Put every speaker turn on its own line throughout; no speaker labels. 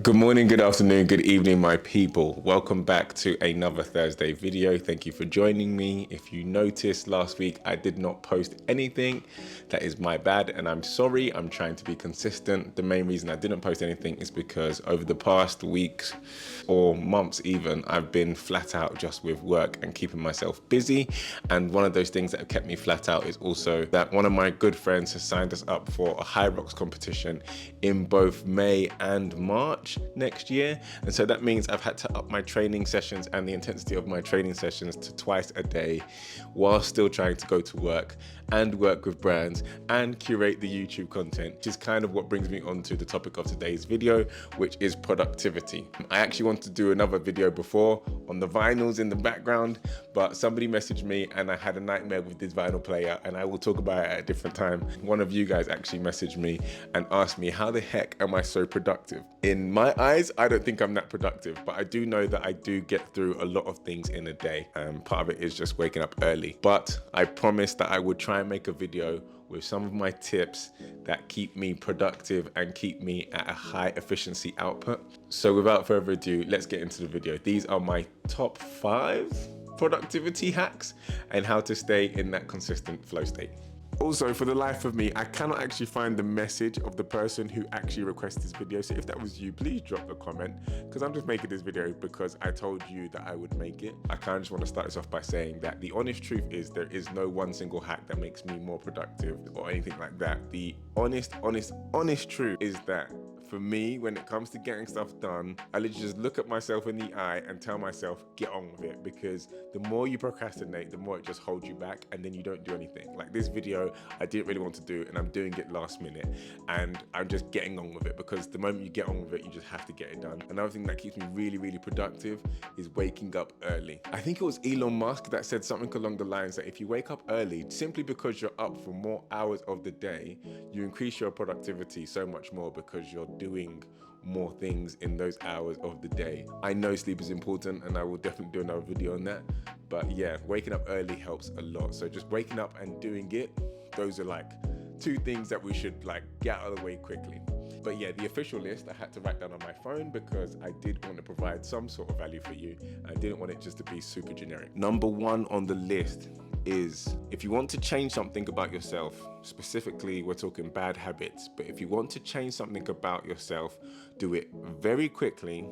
Good morning, good afternoon, good evening, my people. Welcome back to another Thursday video. Thank you for joining me. If you noticed last week, I did not post anything. That is my bad, and I'm sorry. I'm trying to be consistent. The main reason I didn't post anything is because over the past weeks or months even, I've been flat out just with work and keeping myself busy. And one of those things that have kept me flat out is also that one of my good friends has signed us up for a high rocks competition in both May and March next year. And so that means I've had to up my training sessions and the intensity of my training sessions to twice a day while still trying to go to work and work with brands and curate the YouTube content, which is kind of what brings me on to the topic of today's video, which is productivity. I actually wanted to do another video before on the vinyls in the background, but somebody messaged me and I had a nightmare with this vinyl player, and I will talk about it at a different time. One of you guys actually messaged me and asked me, how the heck am I so productive? In my eyes, I don't think I'm that productive, but I do know that I do get through a lot of things in a day. Part of it is just waking up early, but I promised that I would try and make a video with some of my tips that keep me productive and keep me at a high efficiency output. So without further ado, let's get into the video. These are my top 5 productivity hacks and how to stay in that consistent flow state. Also, for the life of me, I cannot actually find the message of the person who actually requested this video. So if that was you, please drop a comment, because I'm just making this video because I told you that I would make it. I kind of just want to start this off by saying that the honest truth is there is no one single hack that makes me more productive or anything like that. The honest truth is that for me, when it comes to getting stuff done, I literally just look at myself in the eye and tell myself, get on with it, because the more you procrastinate, the more it just holds you back and then you don't do anything. Like this video, I didn't really want to do and I'm doing it last minute and I'm just getting on with it, because the moment you get on with it, you just have to get it done. Another thing that keeps me really productive is waking up early. I think it was Elon Musk that said something along the lines that if you wake up early, simply because you're up for more hours of the day, you increase your productivity so much more because you're doing more things in those hours of the day. I know sleep is important and I will definitely do another video on that, but yeah, waking up early helps a lot. So just waking up and doing it, those are like 2 things that we should like get out of the way quickly. But yeah, the official list I had to write down on my phone because I did want to provide some sort of value for you. I didn't want it just to be super generic. Number 1 on the list is, if you want to change something about yourself, specifically we're talking bad habits, but if you want to change something about yourself, do it very quickly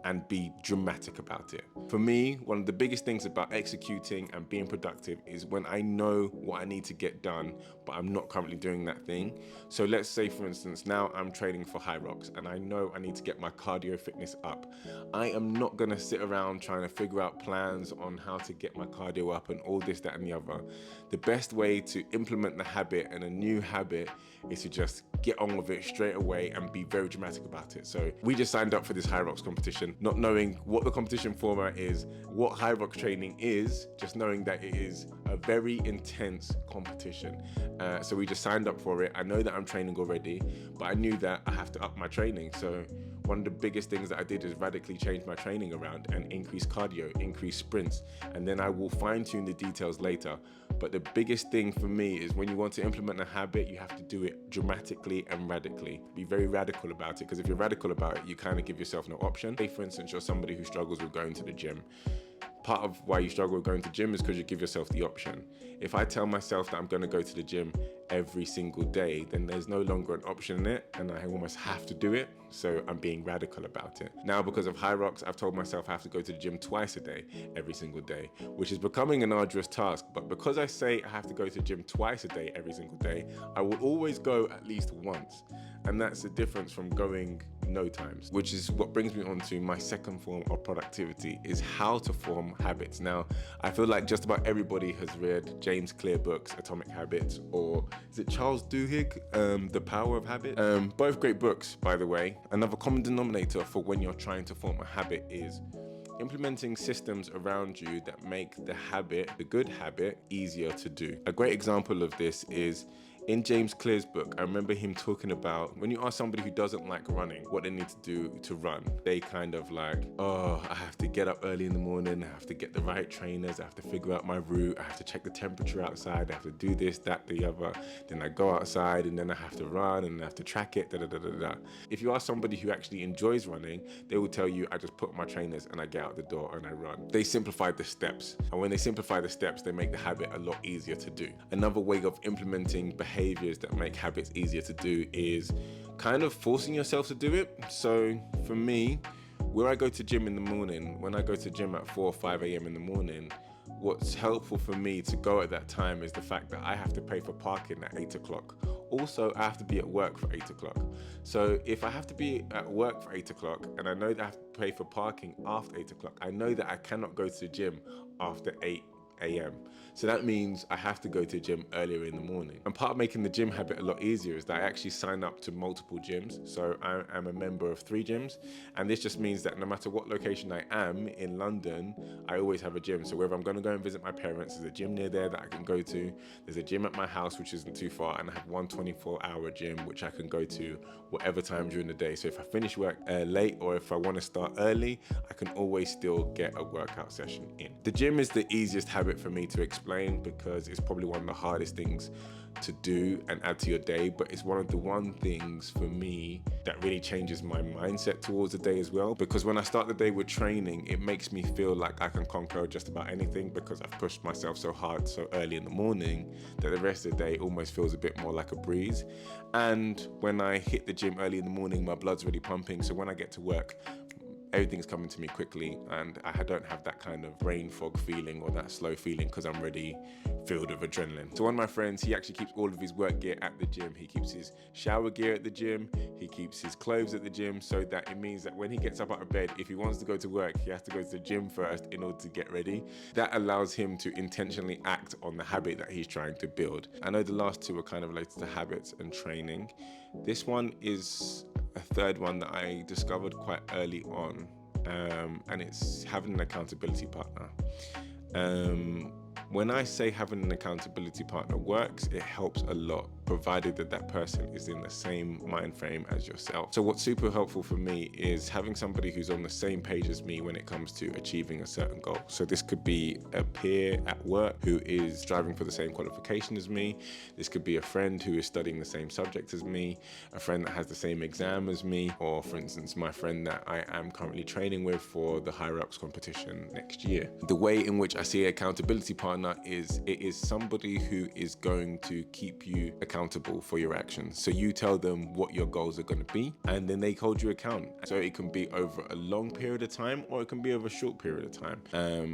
and be dramatic about it. For me, one of the biggest things about executing and being productive is when I know what I need to get done, but I'm not currently doing that thing. So let's say, for instance, now I'm training for high rocks and I know I need to get my cardio fitness up. I am not gonna sit around trying to figure out plans on how to get my cardio up and all this, that, and the other. The best way to implement the habit and a new habit is to just get on with it straight away and be very dramatic about it. So we just signed up for this high rocks competition, not knowing what the competition format is, what high rocks training is, just knowing that it is a very intense competition. So we just signed up for it. I know that I'm training already, but I knew that I have to up my training. So one of the biggest things that I did is radically change my training around and increase cardio, increase sprints, and then I will fine tune the details later. But the biggest thing for me is when you want to implement a habit, you have to do it dramatically and radically. Be very radical about it, because if you're radical about it, you kind of give yourself no option. Say, for instance, you're somebody who struggles with going to the gym. Part of why you struggle with going to the gym is because you give yourself the option. If I tell myself that I'm going to go to the gym every single day, then there's no longer an option in it and I almost have to do it. So I'm being radical about it. Now, because of high rocks, I've told myself I have to go to the gym twice a day, every single day, which is becoming an arduous task. But because I say I have to go to the gym twice a day, every single day, I will always go at least once. And that's the difference from going no times, which is what brings me on to my second form of productivity, is how to form habits. Now, I feel like just about everybody has read James Clear books, Atomic Habits, or is it Charles Duhigg, The Power of Habit? Both great books, by the way. Another common denominator for when you're trying to form a habit is implementing systems around you that make the habit, the good habit, easier to do. A great example of this is In James Clear's book, I remember him talking about when you ask somebody who doesn't like running what they need to do to run, they kind of like, oh, I have to get up early in the morning, I have to get the right trainers, I have to figure out my route, I have to check the temperature outside, I have to do this, that, the other, then I go outside and then I have to run and I have to track it, da da da da da. If you ask somebody who actually enjoys running, they will tell you, I just put on my trainers and I get out the door and I run. They simplify the steps, and when they simplify the steps, they make the habit a lot easier to do. Another way of implementing behaviors that make habits easier to do is kind of forcing yourself to do it. So for me, where I go to gym in the morning, when I go to gym at 4 or 5 a.m. in the morning, what's helpful for me to go at that time is the fact that I have to pay for parking at 8 o'clock. Also, I have to be at work for 8 o'clock. So if I have to be at work for 8 o'clock and I know that I have to pay for parking after 8 o'clock, I know that I cannot go to the gym after 8 a.m. So that means I have to go to the gym earlier in the morning. And part of making the gym habit a lot easier is that I actually sign up to multiple gyms. So I am a member of 3 gyms. And this just means that no matter what location I am in London, I always have a gym. So whether I'm going to go and visit my parents, there's a gym near there that I can go to. There's a gym at my house, which isn't too far. And I have one 24-hour gym, which I can go to whatever time during the day. So if I finish work late or if I want to start early, I can always still get a workout session in. The gym is the easiest habit for me to explain because it's probably one of the hardest things to do and add to your day, but it's one of the things for me that really changes my mindset towards the day as well, because when I start the day with training, it makes me feel like I can conquer just about anything because I've pushed myself so hard so early in the morning that the rest of the day almost feels a bit more like a breeze. And when I hit the gym early in the morning, my blood's really pumping, so when I get to work, everything's coming to me quickly and I don't have that kind of brain fog feeling or that slow feeling because I'm already filled with adrenaline. So one of my friends, he actually keeps all of his work gear at the gym. He keeps his shower gear at the gym, he keeps his clothes at the gym, so that it means that when he gets up out of bed, if he wants to go to work, he has to go to the gym first in order to get ready. That allows him to intentionally act on the habit that he's trying to build. I know the last two are kind of related to habits and training. This one is a third one that I discovered quite early on, and it's having an accountability partner. When I say having an accountability partner works, it helps a lot, provided that that person is in the same mind frame as yourself. So what's super helpful for me is having somebody who's on the same page as me when it comes to achieving a certain goal. So this could be a peer at work who is striving for the same qualification as me. This could be a friend who is studying the same subject as me, a friend that has the same exam as me, or for instance, my friend that I am currently training with for the Higher Ups competition next year. The way in which I see an accountability partner is it is somebody who is going to keep you accountable for your actions. So you tell them what your goals are going to be and then they hold you account. So it can be over a long period of time or it can be over a short period of time.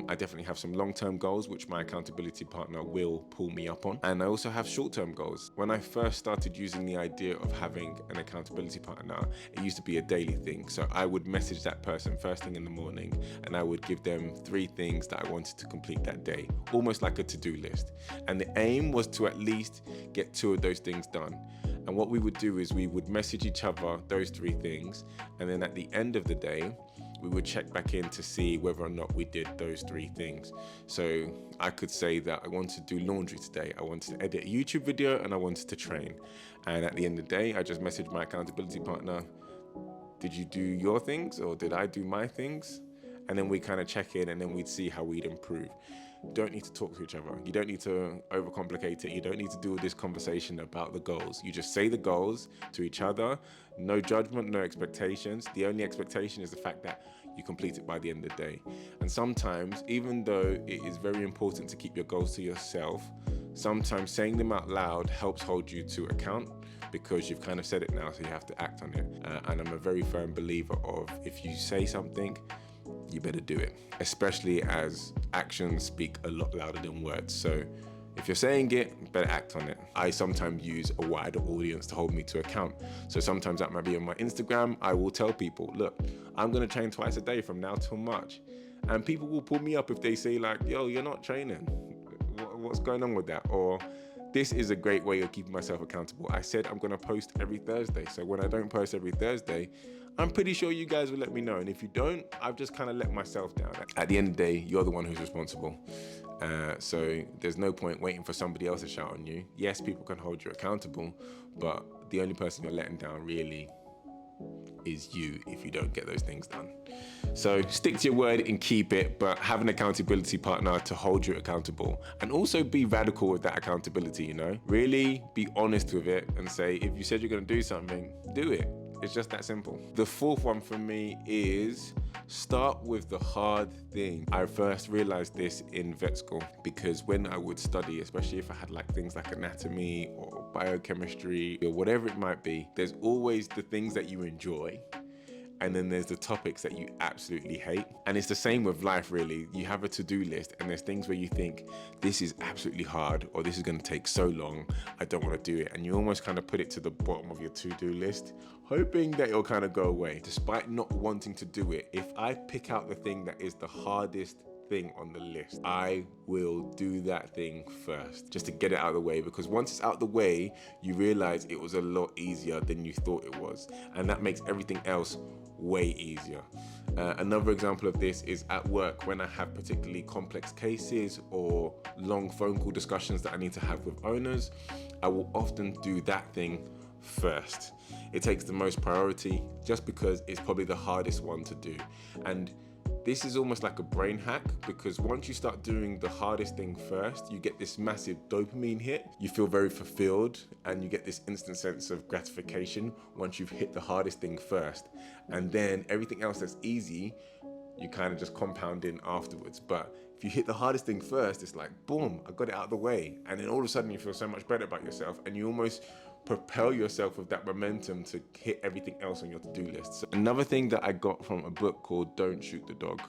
I definitely have some long-term goals which my accountability partner will pull me up on, and I also have short-term goals. When I first started using the idea of having an accountability partner, it used to be a daily thing. So I would message that person first thing in the morning and I would give them 3 things that I wanted to complete that day, almost like a to-do list. And the aim was to at least get 2 of those things done. And what we would do is we would message each other those 3 things, and then at the end of the day we would check back in to see whether or not we did those 3 things. So I could say that I wanted to do laundry today, I wanted to edit a YouTube video, and I wanted to train. And at the end of the day, I just messaged my accountability partner, did you do your things or did I do my things? And then we kind of check in and then we'd see how we'd improve. You don't need to talk to each other. You don't need to overcomplicate it. You don't need to do all this conversation about the goals. You just say the goals to each other. No judgment, no expectations. The only expectation is the fact that you complete it by the end of the day. And sometimes, even though it is very important to keep your goals to yourself, sometimes saying them out loud helps hold you to account because you've kind of said it now, so you have to act on it. And I'm a very firm believer of if you say something, you better do it, especially as actions speak a lot louder than words. So if you're saying it, better act on it. I sometimes use a wider audience to hold me to account. So sometimes that might be on my Instagram. I will tell people, look, I'm going to train twice a day from now till March. And people will pull me up if they say like, yo, you're not training. What's going on with that? Or this is a great way of keeping myself accountable. I said I'm going to post every Thursday. So when I don't post every Thursday, I'm pretty sure you guys will let me know. And if you don't, I've just kind of let myself down. At the end of the day, you're the one who's responsible. So there's no point waiting for somebody else to shout on you. Yes, people can hold you accountable, but the only person you're letting down really is you if you don't get those things done. So stick to your word and keep it, but have an accountability partner to hold you accountable, and also be radical with that accountability, you know? Really be honest with it and say, if you said you're gonna do something, do it. It's just that simple. The fourth one for me is start with the hard thing. I first realized this in vet school because when I would study, especially if I had like things like anatomy or biochemistry or whatever it might be, there's always the things that you enjoy, and then there's the topics that you absolutely hate. And it's the same with life, really. You have a to-do list and there's things where you think, this is absolutely hard, or this is gonna take so long, I don't wanna do it. And you almost kind of put it to the bottom of your to-do list, hoping that it'll kind of go away, despite not wanting to do it. If I pick out the thing that is the hardest thing on the list, I will do that thing first, just to get it out of the way, because once it's out the way, you realize it was a lot easier than you thought it was, and that makes everything else way easier. Another example of this is at work, when I have particularly complex cases or long phone call discussions that I need to have with owners, I will often do that thing first. It takes the most priority just because it's probably the hardest one to do. And this is almost like a brain hack, because once you start doing the hardest thing first, you get this massive dopamine hit. You feel very fulfilled and you get this instant sense of gratification once you've hit the hardest thing first. And then everything else that's easy, you kind of just compound in afterwards. But if you hit the hardest thing first, it's like, boom, I got it out of the way. And then all of a sudden you feel so much better about yourself, and you almost propel yourself with that momentum to hit everything else on your to-do list. So another thing that I got from a book called Don't Shoot the Dog.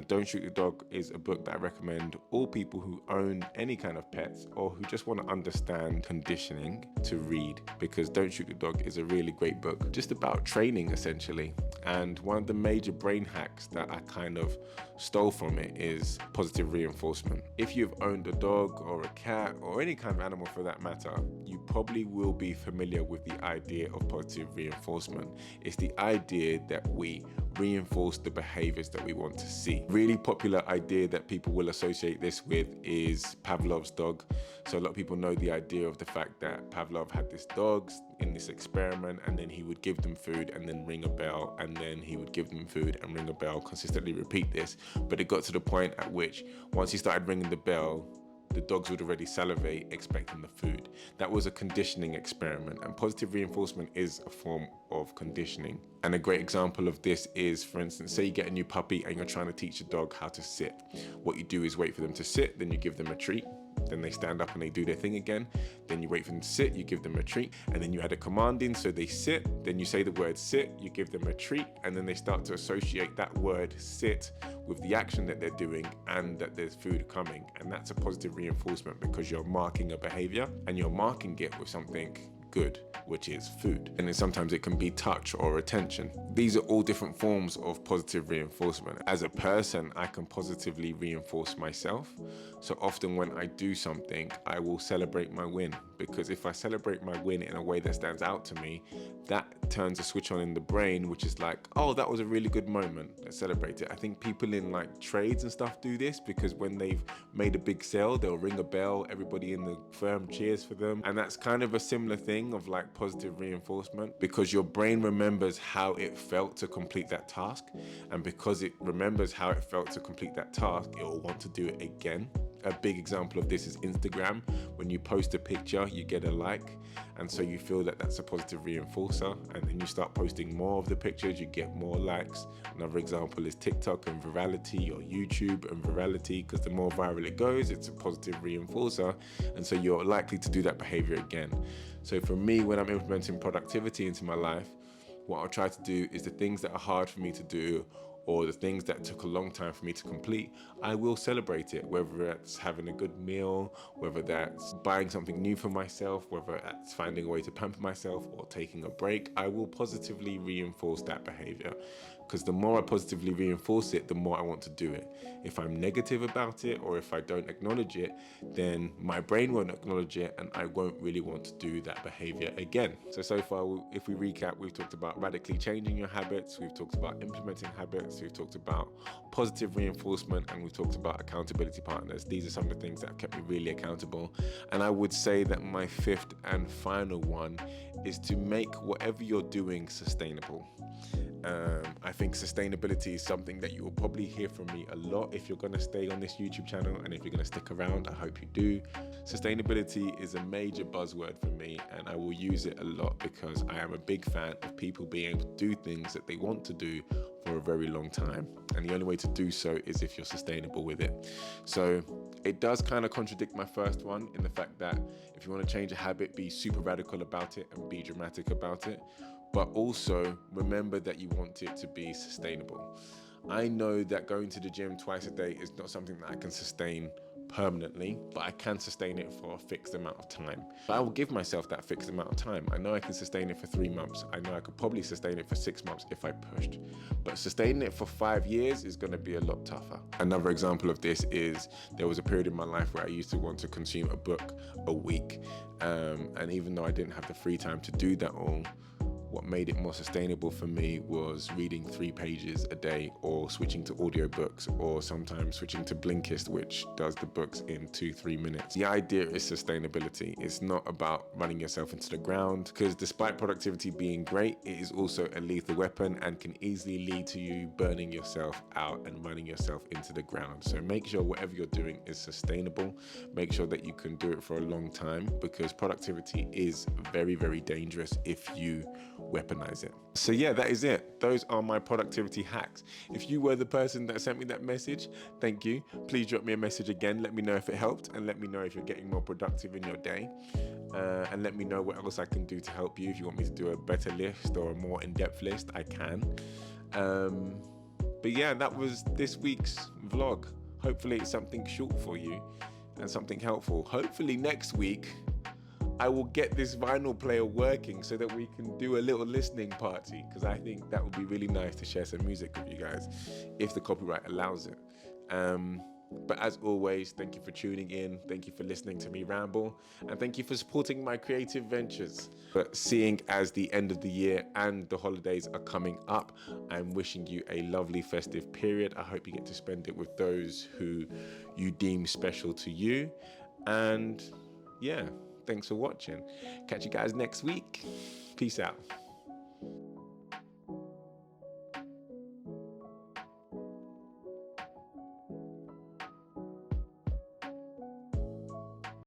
Don't Shoot the Dog is a book that I recommend all people who own any kind of pets or who just want to understand conditioning to read, because Don't Shoot the Dog is a really great book just about training essentially. And one of the major brain hacks that I kind of stole from it is positive reinforcement. If you've owned a dog or a cat or any kind of animal for that matter, you probably will be familiar with the idea of positive reinforcement. It's the idea that we reinforce the behaviors that we want to see. Really popular idea that people will associate this with is Pavlov's dog. So a lot of people know the idea of the fact that Pavlov had this dogs in this experiment, and then he would give them food and then ring a bell, and then he would give them food and ring a bell, consistently repeat this. But it got to the point at which once he started ringing the bell, the dogs would already salivate expecting the food. That was a conditioning experiment, and positive reinforcement is a form of conditioning. And a great example of this is, for instance, say you get a new puppy and you're trying to teach a dog how to sit. What you do is wait for them to sit, then you give them a treat. Then they stand up and they do their thing again. Then you wait for them to sit, you give them a treat, and then you add a command in, so they sit, then you say the word sit, you give them a treat, and then they start to associate that word sit with the action that they're doing and that there's food coming. And that's a positive reinforcement, because you're marking a behavior and you're marking it with something good, which is food. And then sometimes it can be touch or attention. These are all different forms of positive reinforcement. As a person, I can positively reinforce myself. So often when I do something, I will celebrate my win, because if I celebrate my win in a way that stands out to me, that turns a switch on in the brain, which is like, oh, that was a really good moment, let's celebrate it. I think people in like trades and stuff do this, because when they've made a big sale, they'll ring a bell, everybody in the firm cheers for them. And that's kind of a similar thing of like positive reinforcement, because your brain remembers how it felt to complete that task. And because it remembers how it felt to complete that task, it will want to do it again. A big example of this is Instagram. When you post a picture, you get a like, and so you feel that that's a positive reinforcer, and then you start posting more of the pictures, you get more likes. Another example is TikTok and virality, or YouTube and virality, because the more viral it goes, it's a positive reinforcer, and so you're likely to do that behavior again. So for me, when I'm implementing productivity into my life, what I'll try to do is the things that are hard for me to do, or the things that took a long time for me to complete, I will celebrate it, whether that's having a good meal, whether that's buying something new for myself, whether that's finding a way to pamper myself or taking a break. I will positively reinforce that behavior, because the more I positively reinforce it, the more I want to do it. If I'm negative about it, or if I don't acknowledge it, then my brain won't acknowledge it, and I won't really want to do that behavior again. So far, if we recap, we've talked about radically changing your habits, we've talked about implementing habits, habits, we've talked about positive reinforcement, and we've talked about accountability partners. These are some of the things that have kept me really accountable. And I would say that my fifth and final one is to make whatever you're doing sustainable. I think sustainability is something that you will probably hear from me a lot if you're going to stay on this YouTube channel, and if you're going to stick around, I hope you do. Sustainability is a major buzzword for me, and I will use it a lot because I am a big fan of people being able to do things that they want to do for a very long time, and the only way to do so is if you're sustainable with it. So it does kind of contradict my first one in the fact that if you want to change a habit, be super radical about it and be dramatic about it, but also remember that you want it to be sustainable. I know that going to the gym twice a day is not something that I can sustain permanently, but I can sustain it for a fixed amount of time. But I will give myself that fixed amount of time. I know I can sustain it for 3 months. I know I could probably sustain it for 6 months if I pushed. But sustaining it for 5 years is going to be a lot tougher. Another example of this is there was a period in my life where I used to want to consume a book a week. And even though I didn't have the free time to do that all, what made it more sustainable for me was reading 3 pages a day, or switching to audiobooks, or sometimes switching to Blinkist, which does the books in 2-3 minutes. The idea is sustainability. It's not about running yourself into the ground, because despite productivity being great, it is also a lethal weapon and can easily lead to you burning yourself out and running yourself into the ground. So make sure whatever you're doing is sustainable. Make sure that you can do it for a long time, because productivity is very, very dangerous if you weaponize it. So yeah, that is it. Those are my productivity hacks. If you were the person that sent me that message, thank you. Please drop me a message again. Let me know if it helped, and let me know if you're getting more productive in your day. And let me know what else I can do to help you. If you want me to do a better list or a more in-depth list, I can. But yeah, that was this week's vlog. Hopefully it's something short for you and something helpful. Hopefully next week I will get this vinyl player working so that we can do a little listening party, because I think that would be really nice to share some music with you guys if the copyright allows it. But as always, thank you for tuning in. Thank you for listening to me ramble, and thank you for supporting my creative ventures. But seeing as the end of the year and the holidays are coming up, I'm wishing you a lovely festive period. I hope you get to spend it with those who you deem special to you. And yeah, thanks for watching. Catch you guys next week. Peace out.